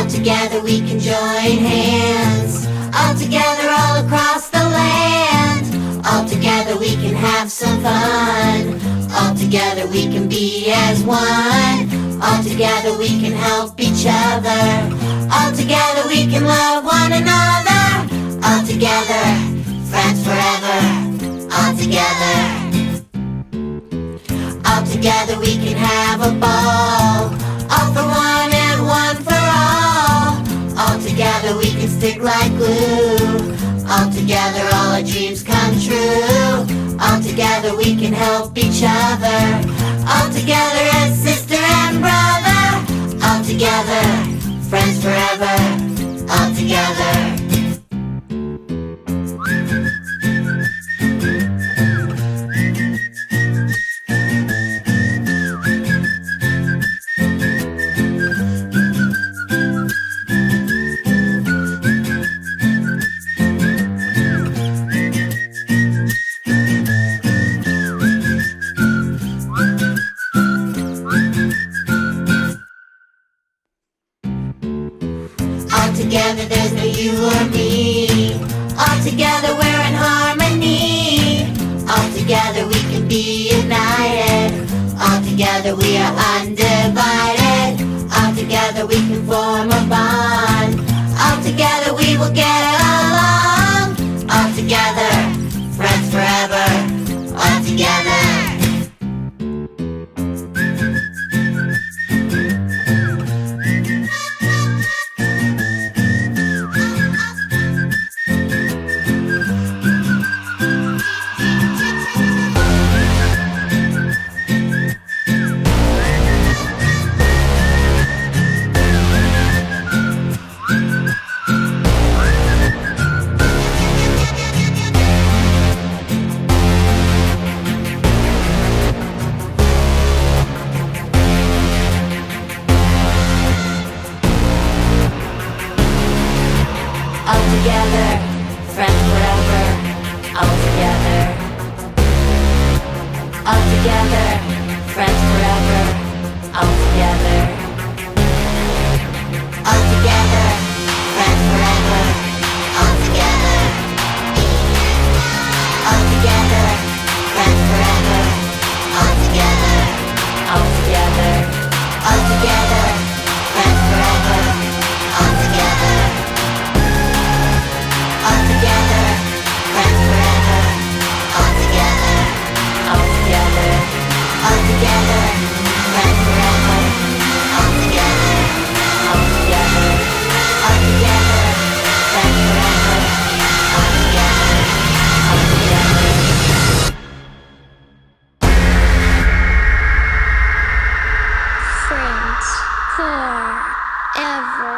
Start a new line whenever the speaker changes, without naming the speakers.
together we can join hands. All together all across the land. All together we can have some fun. All together we can be as one. All together we can help each other. All together we can love one another. All together, friends forever. All together. All together we can have a ball. All for one and one for all. All together we can stick like glue. All together all our dreams come true. All together we can help each other. All together as sister and brother. All together, friends forever. All together. All together there's no you or me. All together we're in harmony. All together we can be united. All together we are undivided. All together we can form a bond. All together we will get along. All together, friends forever. All together. All together, friends forever. All together. All together, friends forever. All together. All together, friends forever. All together. All together, friends forever. All together. All together. All together, friends forever. All together. All together, friends forever. All together. All together. All together, friends forever. All together. All together. All together, friends forever. All together. All together.
Friends forever.